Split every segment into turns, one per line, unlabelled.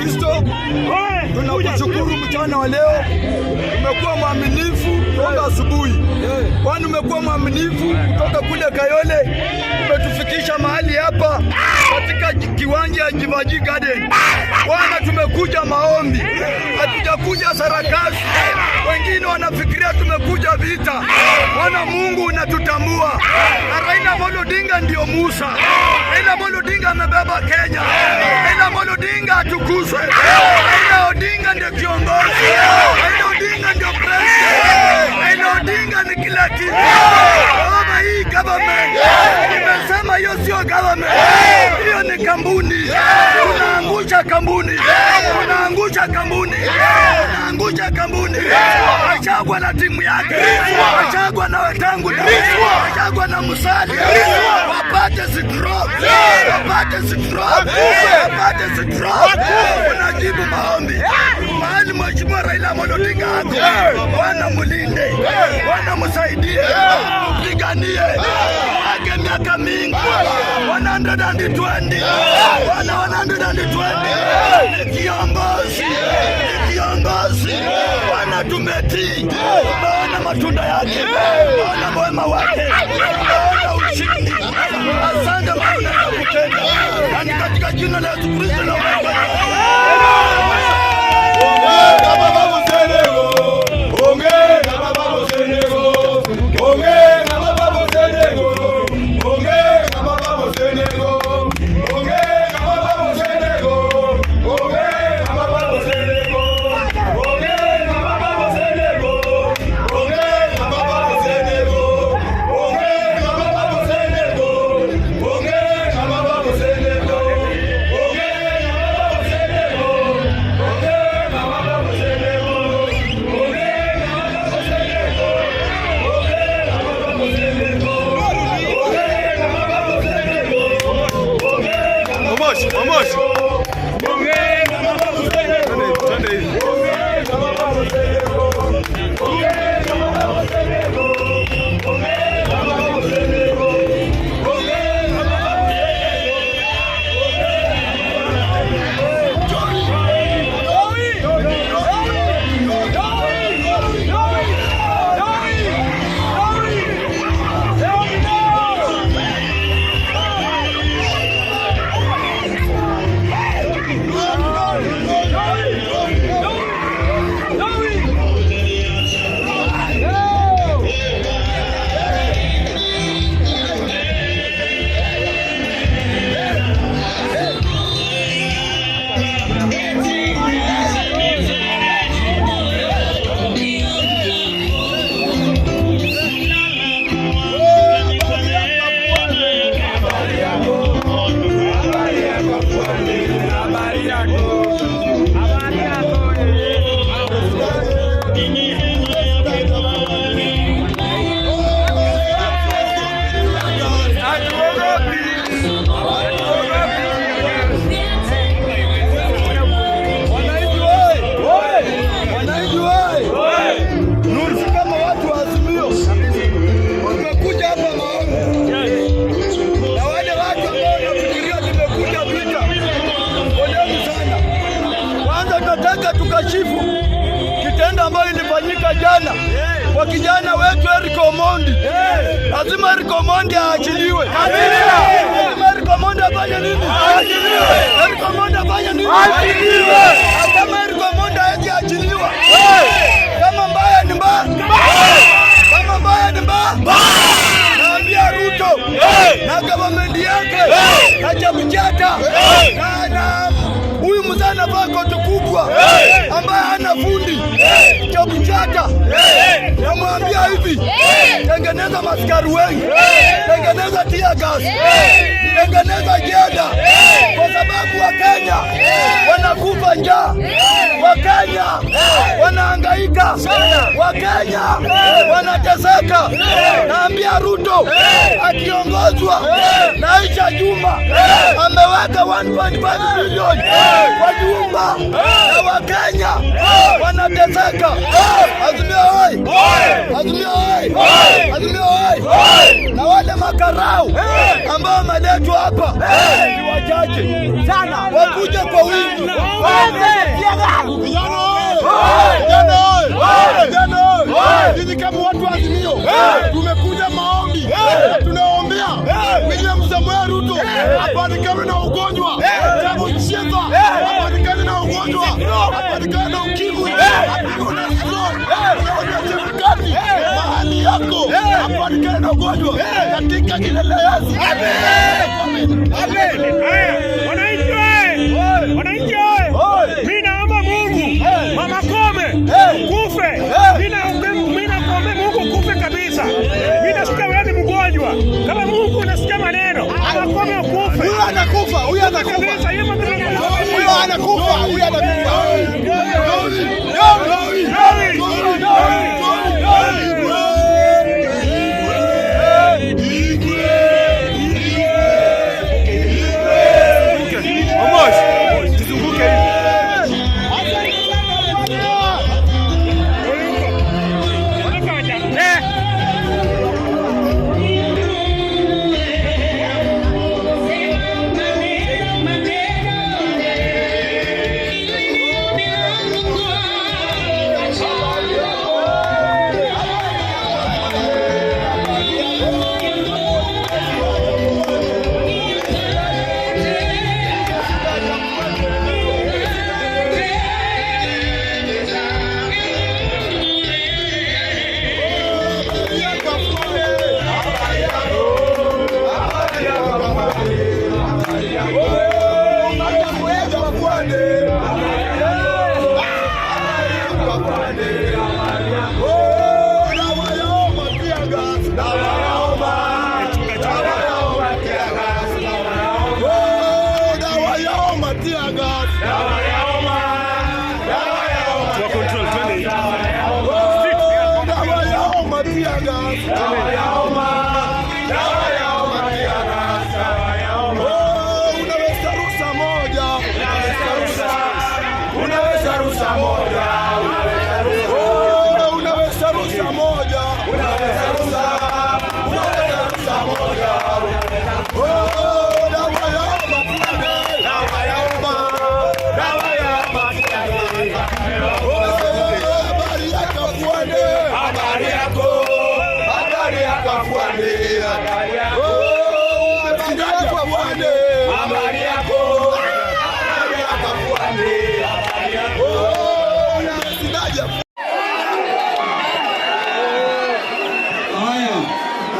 Kristo, tunakushukuru mchana wa leo. Umekuwa mwaminifu toka asubuhi. Bwana, umekuwa mwaminifu kutoka kule Kayole, umetufikisha mahali hapa katika kiwanja ya Jivaji Garden. Bwana, tumekuja maombi, hatujakuja sarakasi. Wengine wanafikiria tumekuja vita. Bwana Mungu, unatutambua. Raila Odinga ndio Musa. Raila Odinga amebeba Kenya. Raila Odinga atukuzwe. Raila Odinga ndio kiongozi. Raila Odinga ndio president. Raila Odinga ni kila kitu. Baba, hii government, nimesema hiyo sio government. Hiyo ni kampuni. Tunaangusha kampuni. Tunaangusha kampuni. Tunaangusha kampuni. Achagwa na timu yake. Achagwa na wetangu. Achagwa na Musali. Wapate sitrop. Wapate sitrop. Wapate sitrop. Unajibu maombi. Mahali Mheshimiwa Raila Odinga ako. Bwana mulinde. Bwana msaidie. Mpiganie. Age miaka mingi. 120. Bwana 120. Ni kiongozi. Ni kiongozi. Bwana tumetii. Tumeona matunda yake. Tumeona mwema wake. Tumeona ushindi. Asante Bwana kwa kutenda. Nani katika jina la Yesu Kristo na tukashifu kitendo ambayo ilifanyika jana kwa kijana wetu Eric Omondi. Lazima Eric Omondi aachiliwe. Lazima Eric Omondi afanye nini? Aachiliwe. Eric Omondi afanye nini? Aachiliwe. Kama Eric Omondi hajaachiliwa, kama mbaya ni mbaya, kama mbaya ni mbaya, naambia Ruto na government yake acha kuchata na huyu mzana wako tukubwa ambaye hana fundi cha kuchata. Namwambia hivi, tengeneza maskari wengi, tengeneza tear gas, tengeneza jeda, kwa sababu Wakenya wanakufa njaa, Wakenya wanahangaika, Wakenya wanateseka. Naambia Ruto akiongozwa na Aisha Juma ameweka 1.5 bilioni kwa nyumba na Wakenya wanateseka. wameteseka. Azimio oi! Azimio oi! Azimio oi! Na wale makarau ambao wameletwa hapa ni wachache sana, wakuje kwa wingi. Sisi kama watu wa Azimio tumekuja maombi, tunaombea William Samoei Ruto apatikane na ugonjwa, apatikane na ugonjwa, apatikane na ukimwi, apigwe na mahali yako, apatikane na ugonjwa katika jina la Yesu. Amen.
Wananchi, mimi naomba Mungu Mama Kome kufe. Mimi naomba Mungu kufe kabisa. Mimi nasikia wewe ni mgonjwa. Kama Mungu unasikia maneno, Mama Kome kufe.
Huyu anakufa. Huyu anakufa.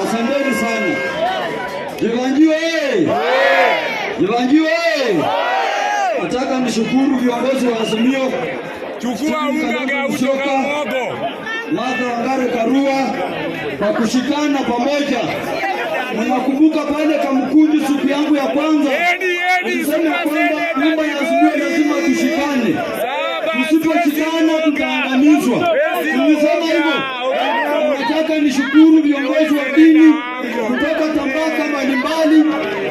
Asanteni sana. Jivanjiwe. Nataka nishukuru viongozi wa Azimio.
Chukua unga kutoka Mogo.
Martha Wangari Karua kwa kushikana pamoja. Mnakumbuka pale Kamkunji siku yangu ya kwanza. Nilisema kwamba nyumba ya Azimio lazima tushikane. Tusiposhikana tutaangamizwa. Nilisema hivyo. Nataka nishukuru viongozi wa dini kutoka tabaka mbalimbali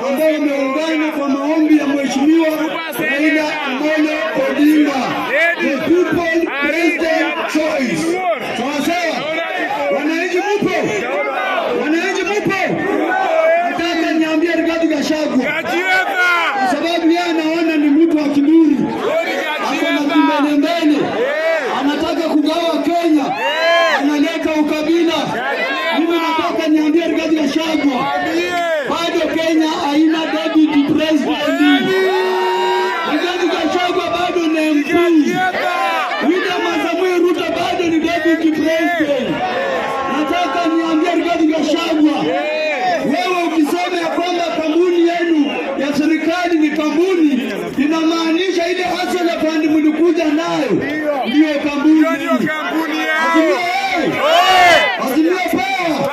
ambao wameungana kwa maombi ya Mheshimiwa Raila Odinga. The people president choice. Sawa. Wananchi mupo. Nataka niambie Rigathi Gachagua. Kwa sababu yeye anaona ni mtu wa kiburi. Akona mbele. Anataka kugawa Kenya. Analeta ukabila. Mimi nataka niambie Rigathi Gachagua. Bado Kenya haina deputy president. Rigathi Gachagua bado ni MP. William Samoei Ruto bado ni deputy president. Nataka niambie Rigathi Gachagua. Wewe ukisema ya kwamba kampuni yenu ya serikali ni kampuni, inamaanisha ile hasa ya pande mlikuja nayo ndio kampuni. Azimio power.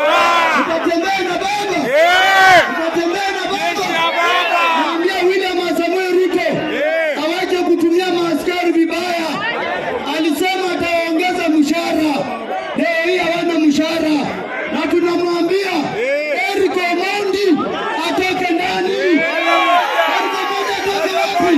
Tutatembea na baba. Naambia William Samoei Ruto awache kutumia maaskari vibaya. Alisema ataongeza mshahara. Leo hii hawana mshahara. Na tunamwambia Eric Omondi atoke ndani. Eric Omondi atoke wapi?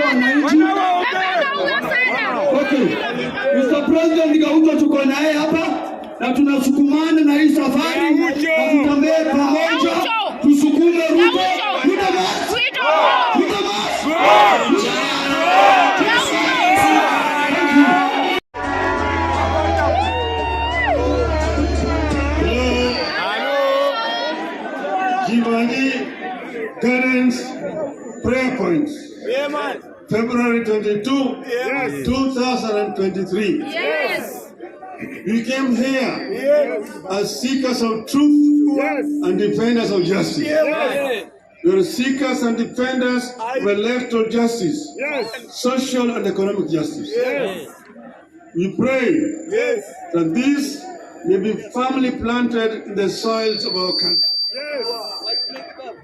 wananchi. Okay. Mr. President Gaucho tuko naye hapa na tunasukumana na hii safari na tutembee pamoja tusukume Ruto.
Current prayer points. February 22, 2023.
Yes.
We came here as seekers of truth and defenders of justice. We are seekers and defenders of electoral justice, social and economic justice. We pray that this may be firmly planted in the soils of our country.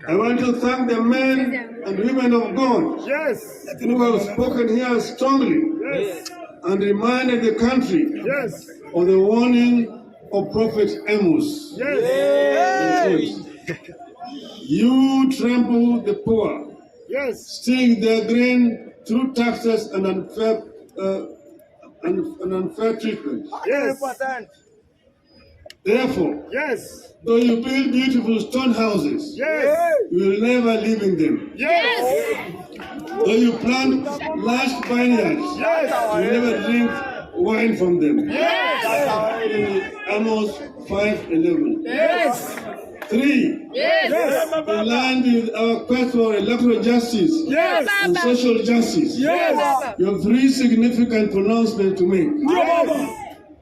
I want to thank the men and women of God who have spoken here strongly and reminded the country of the warning of Prophet Amos. You trample the poor, stealing their grain through taxes and unfair treatment. Therefore, though you build beautiful stone houses, you will never live in them. Though you plant large vineyards, you will never drink wine from them. Amos 5:11. 3. The land is our quest for electoral justice and social justice. You have 3 significant pronouncements to make.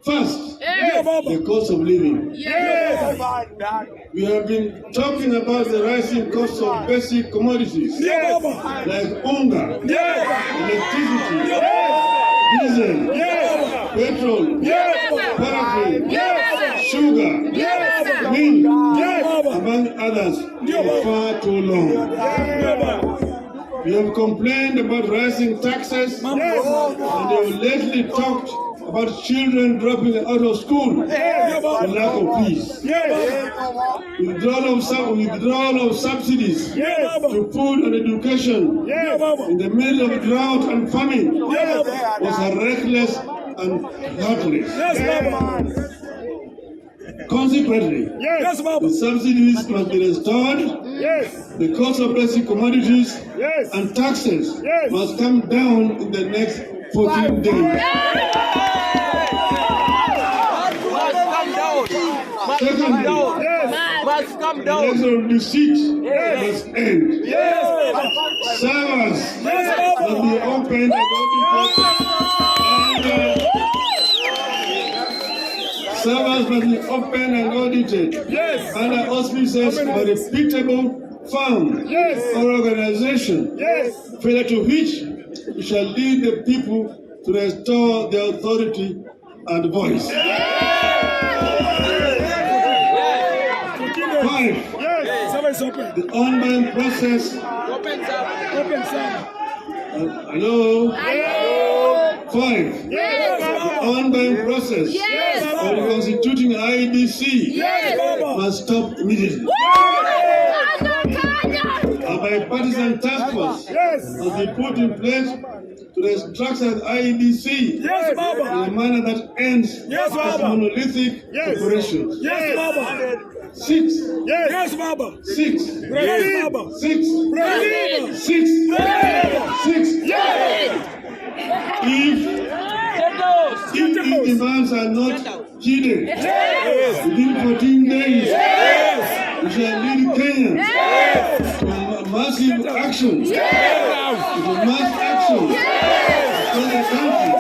First, the cost of living. We have been talking about the rising cost of basic commodities like hunger, electricity, diesel, petrol, paraffin, sugar, milk, among others, for far too long. We have complained about rising taxes and have lately talked about children dropping out of school for lack of peace. Withdrawal of subsidies to food and education in the middle of drought and famine was reckless and heartless. Consequently, the subsidies must be restored, the cost of basic commodities and taxes must come down in the next 14 days. Secondly, the level of deceit must end. Servers must be opened and audited. Servers must be open and audited under auspices of a reputable firm or organization, failure to which we shall lead the people to restore their authority and voice. 5. The online process. Hello. 5. The online process of constituting IEBC must stop immediately. A bipartisan task force must be put in place to restructure the IEBC in a manner that ends as monolithic operations. 6. 6. 6. 6. If demands are not heeded within 14 days, we shall lead Kenyans to massive action, to mass action in the country.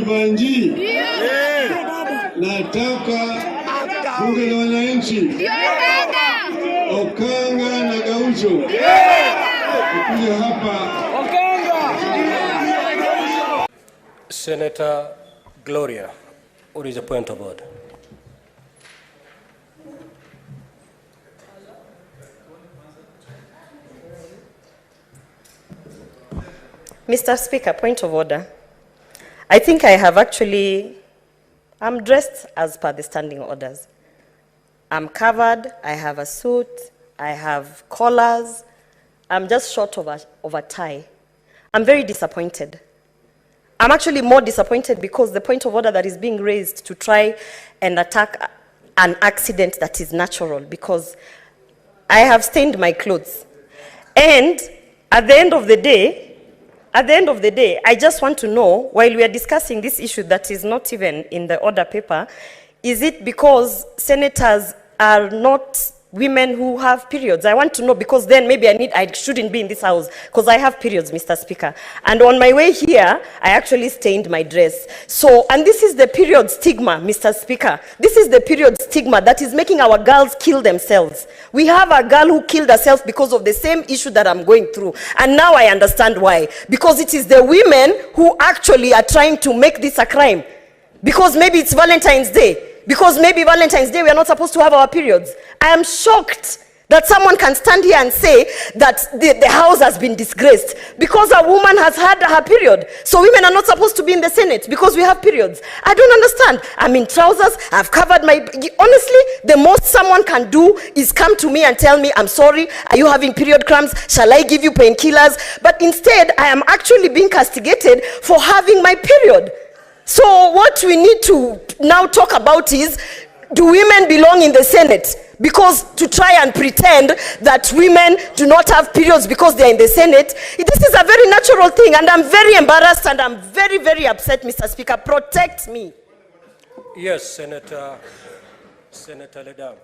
Wanjivanji, nataka bunge la wananchi Okanga na Gaucho kuja hapa.
Senator Gloria, what is the point of order?
Mr. Speaker, point of order. I think I have I'm dressed as per the standing orders. I'm covered, I have a suit, I have collars. I'm just short of a tie. I'm very disappointed. I'm actually more disappointed because the point of order that is being raised to try and attack an accident that is natural, because I have stained my clothes. And at the end of the day, I just want to know, while we are discussing this issue that is not even in the order paper, is it because senators are not women who have periods? I want to know, because then maybe I shouldn't be in this house because I have periods, Mr. Speaker. And on my way here, I actually stained my dress. So, and this is the period stigma, Mr. Speaker. This is the period stigma that is making our girls kill themselves. We have a girl who killed herself because of the same issue that I'm going through. And now I understand why. Because it is the women who actually are trying to make this a crime. Because maybe it's Valentine's Day. Because maybe Valentine's Day we are not supposed to have our periods. I am shocked that someone can stand here and say that the house has been disgraced because a woman has had her period. So women are not supposed to be in the Senate because we have periods. I don't understand. I'm in trousers. I've covered my... Honestly, the most someone can do is come to me and tell me, I'm sorry, are you having period cramps? Shall I give you painkillers? But instead, I am actually being castigated for having my period. So what we need to now talk about is, do women belong in the Senate? Because to try and pretend that women do not have periods because they're in the Senate, this is a very natural thing, and I'm very embarrassed and I'm very, very upset, Mr. Speaker. Protect me.
Yes, Senator Ledama.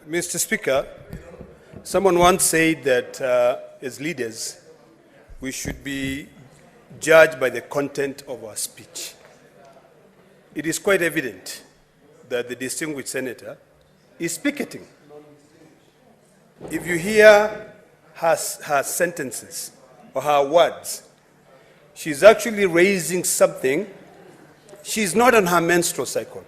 Mr. Speaker, someone once said that as leaders, we should be judged by the content of our speech. It is quite evident that the distinguished senator is picketing. If you hear her sentences or her words, she's actually raising something. She's not on her menstrual cycle.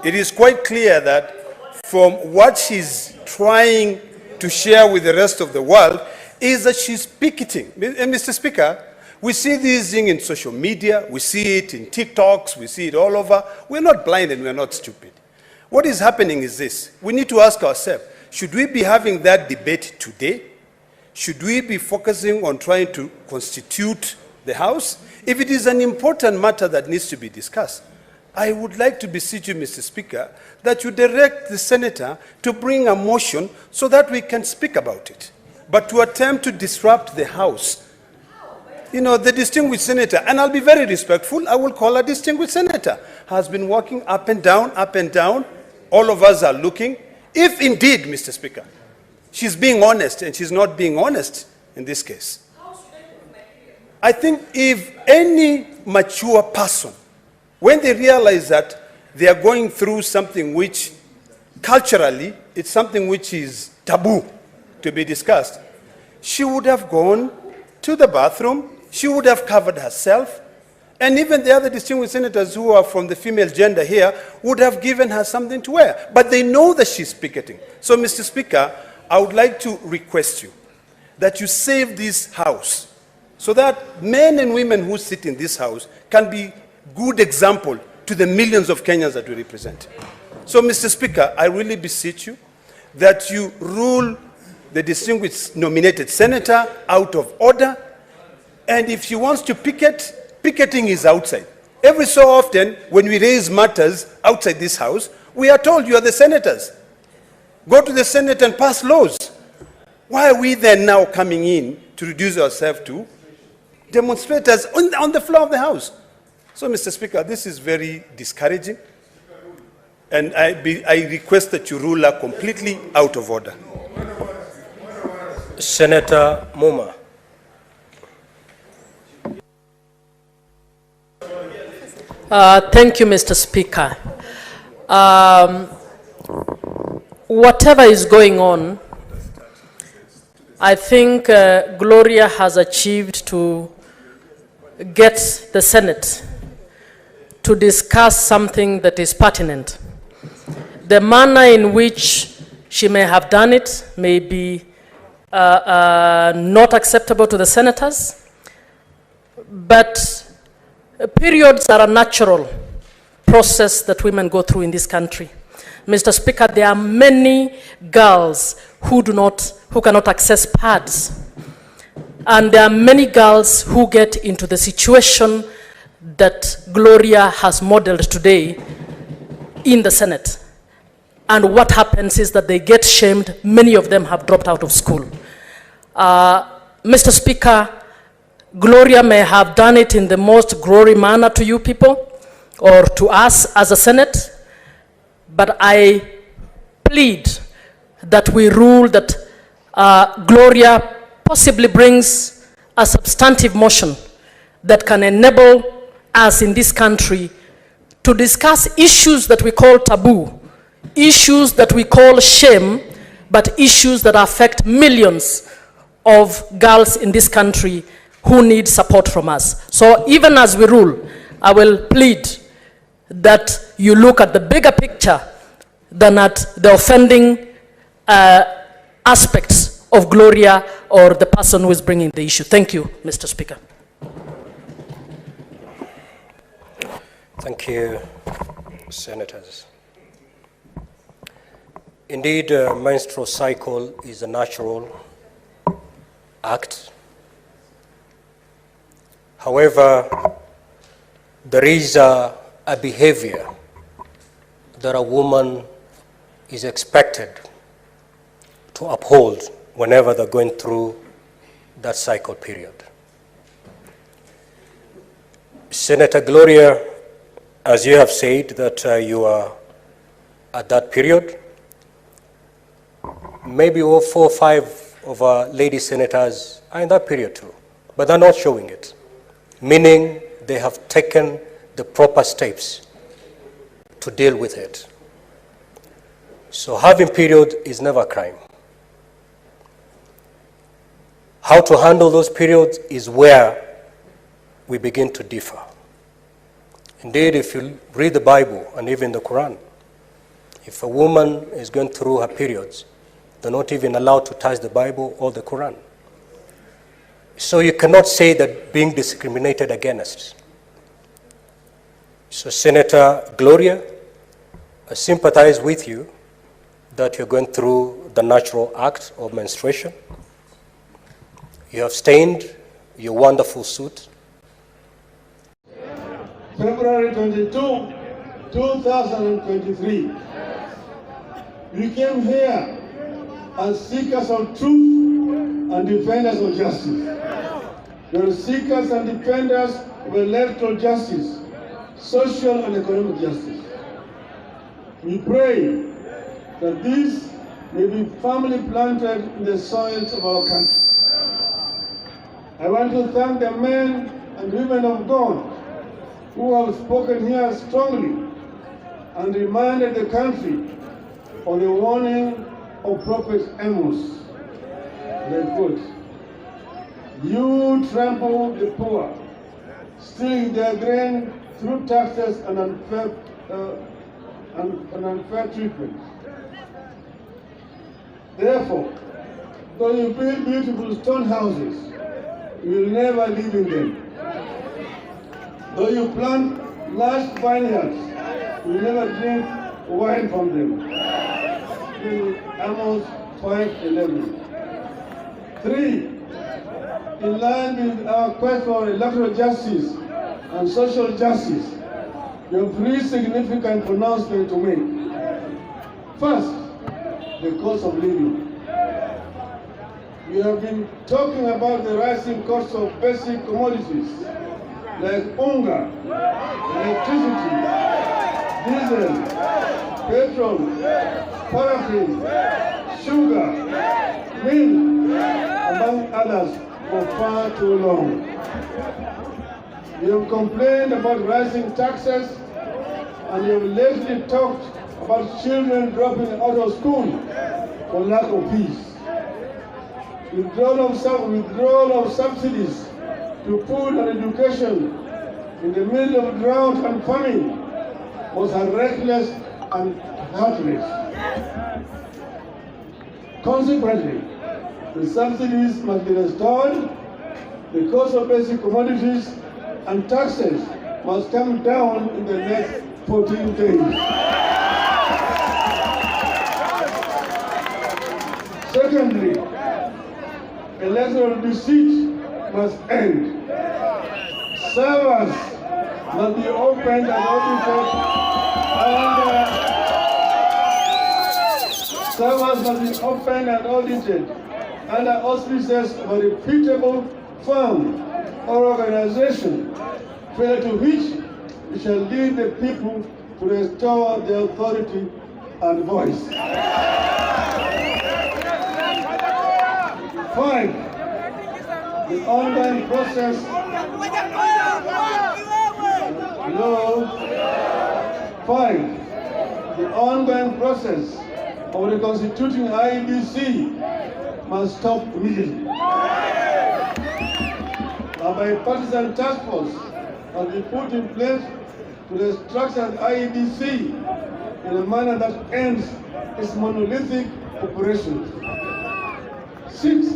It is quite clear that from what she's trying to share with the rest of the world is that she's picketing. And Mr. Speaker, we see this thing in social media, we see it in TikToks, we see it all over. We're not blind and we're not stupid. What is happening is this. We need to ask ourselves, should we be having that debate today? Should we be focusing on trying to constitute the House? If it is an important matter that needs to be discussed, I would like to beseech you, Mr. Speaker, that you direct the senator to bring a motion so that we can speak about it. But to attempt to disrupt the House, you know, the distinguished senator, and I'll be very respectful, I will call her distinguished senator, has been walking up and down, up and down. All of us are looking. If indeed, Mr. Speaker, she's being honest, and she's not being honest in this case, I think if any mature person, when they realize that they are going through something which culturally, it's something which is taboo to be discussed, she would have gone to the bathroom, she would have covered herself, and even the other distinguished senators who are from the female gender here would have given her something to wear. But they know that she's picketing. So, Mr. Speaker, I would like to request you that you save this House so that men and women who sit in this House can be good example to the millions of Kenyans that we represent. So, Mr. Speaker, I really beseech you that you rule the distinguished nominated senator out of order. And if she wants to picket, picketing is outside. Every so often, when we raise matters outside this House, we are told you are the senators. Go to the Senate and pass laws. Why are we then now coming in to reduce ourselves to demonstrators on the floor of the House? So, Mr. Speaker, this is very discouraging. And I request that you rule her completely out of order.
Senator Muma.
Thank you, Mr. Speaker. Whatever is going on, I think Gloria has achieved to get the Senate to discuss something that is pertinent. The manner in which she may have done it may be not acceptable to the senators, but periods are a natural process that women go through in this country. Mr. Speaker, there are many girls who cannot access pads. And there are many girls who get into the situation that Gloria has modeled today in the Senate. And what happens is that they get shamed. Many of them have dropped out of school. Mr. Speaker, Gloria may have done it in the most glory manner to you people or to us as a Senate, but I plead that we rule that Gloria possibly brings a substantive motion that can enable us in this country to discuss issues that we call taboo, issues that we call shame, but issues that affect millions of girls in this country who need support from us. So even as we rule, I will plead that you look at the bigger picture than at the offending aspects of Gloria or the person who is bringing the issue. Thank you, Mr. Speaker.
Thank you, Senators. Indeed, menstrual cycle is a natural act. However, there is a behavior that a woman is expected to uphold whenever they're going through that cycle period. Senator Gloria, as you have said that you are at that period, maybe 4 or 5 of our lady senators are in that period too, but they're not showing it, meaning they have taken the proper steps to deal with it. So having period is never a crime. How to handle those periods is where we begin to differ. Indeed, if you read the Bible and even the Quran, if a woman is going through her periods, they're not even allowed to touch the Bible or the Quran. So you cannot say that being discriminated against. So Senator Gloria, I sympathize with you that you're going through the natural act of menstruation. You have stained your wonderful suit.
February 22, 2023. We came here as seekers of truth and defenders of justice. We are seekers and defenders of electoral justice, social and economic justice. We pray that this may be firmly planted in the soils of our country. I want to thank the men and women of God who have spoken here strongly and reminded the country of the warning of Prophet Amos. They quote, "You trample the poor, stealing their grain through taxes and unfair treatment. Therefore, though you build beautiful stone houses, you will never live in them. Though you plant large vineyards, you will never drink wine from them." Amos 5:11. 3. In line with our quest for electoral justice and social justice, we have 3 significant pronouncements to make. First, the cost of living. We have been talking about the rising cost of basic commodities like unga, electricity, diesel, petrol, paraffin, sugar, milk, among others, for far too long. You have complained about rising taxes, and you have lately talked about children dropping out of school for lack of peace. Withdrawal of subsidies to food and education in the middle of drought and famine was reckless and heartless. Consequently, the subsidies must be restored, the cost of basic commodities and taxes must come down in the next 14 days. Secondly, electoral deceit must end. Servers must be opened and audited under auspices of a reputable firm or organization, failure to which we shall lead the people to restore their authority and voice. 5. The ongoing process. Hello. 5. The ongoing process of reconstituting IEBC must stop immediately. A bipartisan task force must be put in place to restructure IEBC in a manner that ends its monolithic operations. 6.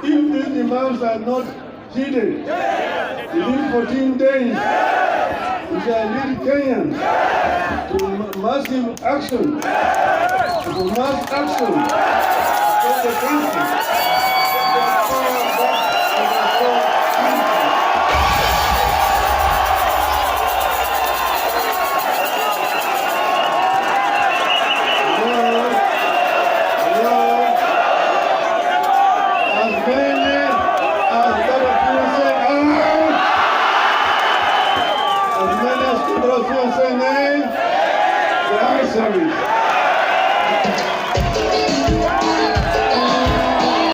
If these demands are not heeded, within 14 days, we shall lead Kenyans to massive action, for the country. Say nay. The ayes have it.